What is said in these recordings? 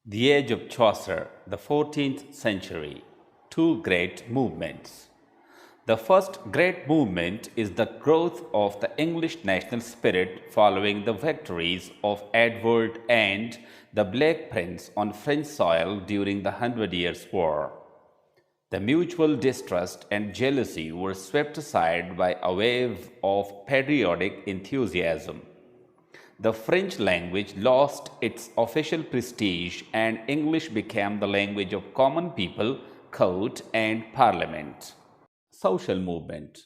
The Age of Chaucer, the 14th century. Two great movements. The first great movement is the growth of the English national spirit following the victories of Edward and the Black Prince on French soil during the Hundred Years' War. The mutual distrust and jealousy were swept aside by a wave of patriotic enthusiasm. The French language lost its official prestige and English became the language of common people, court, and parliament. Social movement.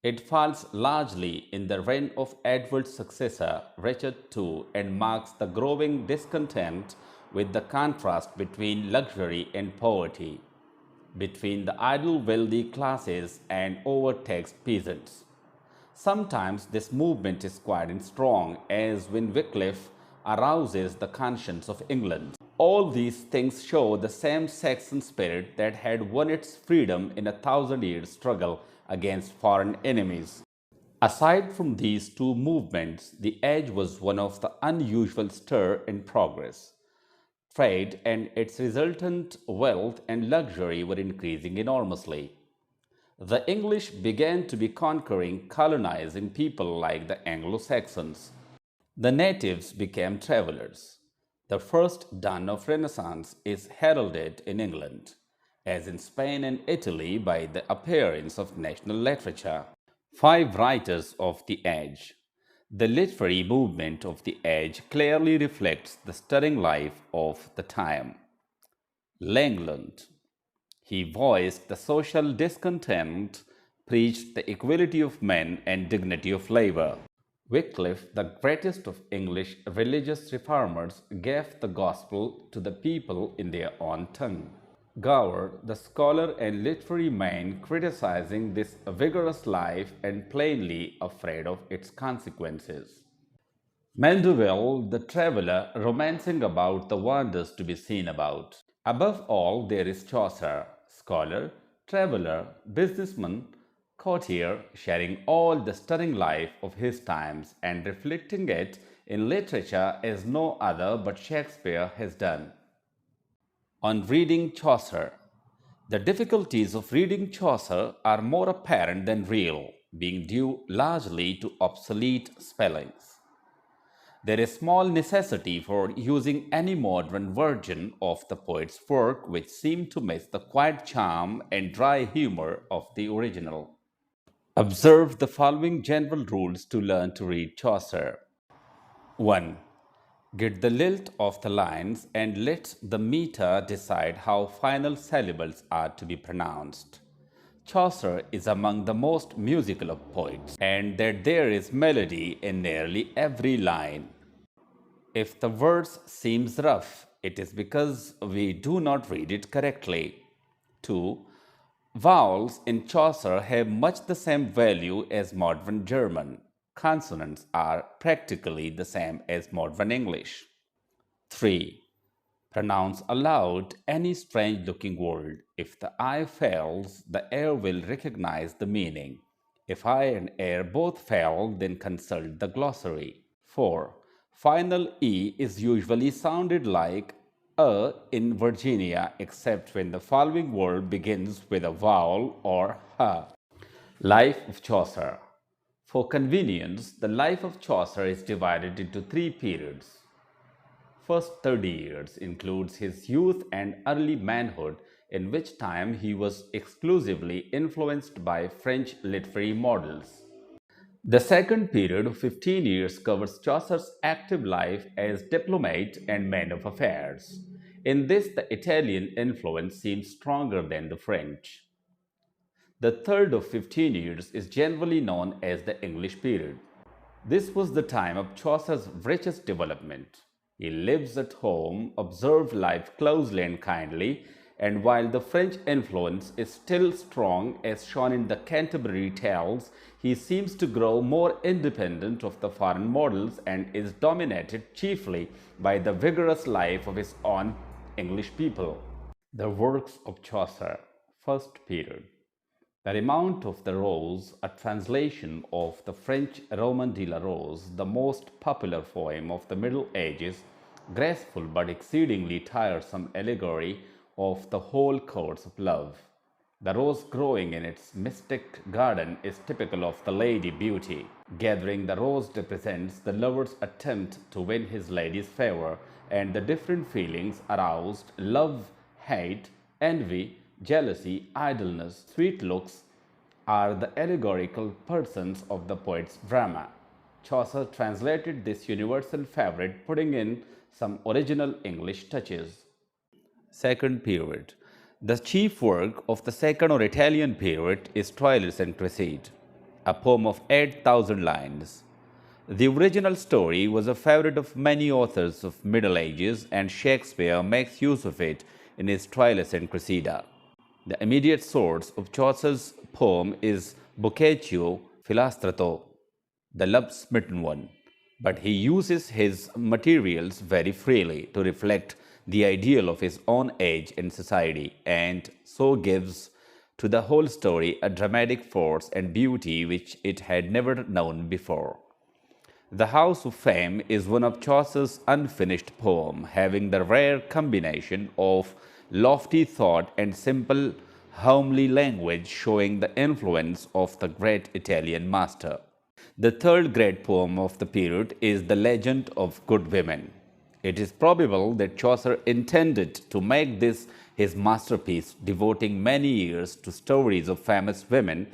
It falls largely in the reign of Edward's successor, Richard II, and marks the growing discontent with the contrast between luxury and poverty, between the idle wealthy classes and overtaxed peasants. Sometimes this movement is quite strong, as when Wycliffe arouses the conscience of England. All these things show the same Saxon spirit that had won its freedom in a thousand-year struggle against foreign enemies. Aside from these two movements, the age was one of the unusual stir in progress. Trade and its resultant wealth and luxury were increasing enormously. The English began to be conquering, colonizing people like the Anglo-Saxons. The natives became travelers. The first dawn of Renaissance is heralded in England, as in Spain and Italy, by the appearance of national literature. Five writers of the age. The literary movement of the age clearly reflects the stirring life of the time. Langland. He voiced the social discontent, preached the equality of men and dignity of labor. Wycliffe, the greatest of English religious reformers, gave the gospel to the people in their own tongue. Gower, the scholar and literary man, criticizing this vigorous life and plainly afraid of its consequences. Mandeville, the traveler, romancing about the wonders to be seen about. Above all, there is Chaucer, scholar, traveler, businessman, courtier, sharing all the stirring life of his times and reflecting it in literature as no other but Shakespeare has done. On reading Chaucer. The difficulties of reading Chaucer are more apparent than real, being due largely to obsolete spellings. There is small necessity for using any modern version of the poet's work which seem to miss the quiet charm and dry humor of the original. Observe the following general rules to learn to read Chaucer. 1. Get the lilt of the lines and let the meter decide how final syllables are to be pronounced. Chaucer is among the most musical of poets, and that there is melody in nearly every line. If the verse seems rough, it is because we do not read it correctly. 2. Vowels in Chaucer have much the same value as modern German. Consonants are practically the same as modern English. 3. Pronounce aloud any strange looking word. If the eye fails, the ear will recognize the meaning. If eye and ear both fail, then consult the glossary. 4. Final E is usually sounded like a in Virginia, except when the following word begins with a vowel or h. Life of Chaucer. For convenience, the life of Chaucer is divided into three periods. First 30 years includes his youth and early manhood, in which time he was exclusively influenced by French literary models. The second period of 15 years covers Chaucer's active life as diplomat and man of affairs. In this, the Italian influence seems stronger than the French. The third of 15 years is generally known as the English period. This was the time of Chaucer's richest development. He lives at home, observes life closely and kindly, and while the French influence is still strong as shown in the Canterbury Tales, he seems to grow more independent of the foreign models and is dominated chiefly by the vigorous life of his own English people. The works of Chaucer, first period. The Remount of the Rose, a translation of the French Roman de la Rose, the most popular poem of the Middle Ages, graceful but exceedingly tiresome allegory of the whole course of love. The rose growing in its mystic garden is typical of the lady beauty. Gathering the rose represents the lover's attempt to win his lady's favor, and the different feelings aroused love, hate, envy, jealousy, idleness, sweet looks are the allegorical persons of the poet's drama. Chaucer translated this universal favorite, putting in some original English touches. Second period. The chief work of the second or Italian period is Troilus and Cresside, a poem of 8,000 lines. The original story was a favorite of many authors of Middle Ages, and Shakespeare makes use of it in his Troilus and Cressida. The immediate source of Chaucer's poem is Boccaccio Philostrato, the love-smitten one, but he uses his materials very freely to reflect the ideal of his own age and society, and so gives to the whole story a dramatic force and beauty which it had never known before. The House of Fame is one of Chaucer's unfinished poems, having the rare combination of lofty thought and simple, homely language, showing the influence of the great Italian master. The third great poem of the period is The Legend of Goode Wimmen. It is probable that Chaucer intended to make this his masterpiece, devoting many years to stories of famous women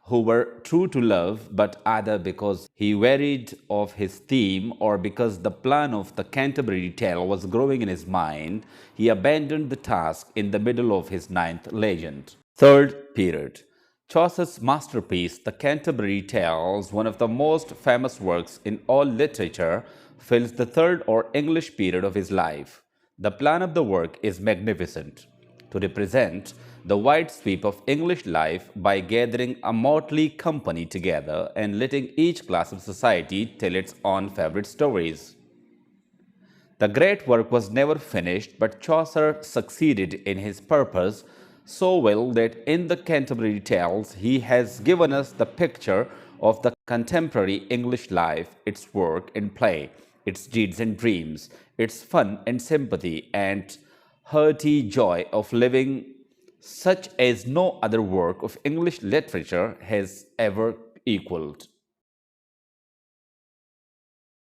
who were true to love, but either because he wearied of his theme or because the plan of the Canterbury Tale was growing in his mind, he abandoned the task in the middle of his ninth legend. Third period. Chaucer's masterpiece, The Canterbury Tales, one of the most famous works in all literature, fills the third or English period of his life. The plan of the work is magnificent, to represent the wide sweep of English life by gathering a motley company together and letting each class of society tell its own favorite stories. The great work was never finished, but Chaucer succeeded in his purpose so well that in the Canterbury Tales he has given us the picture of the contemporary English life, its work and play, its deeds and dreams, its fun and sympathy, and hearty joy of living, such as no other work of English literature has ever equaled.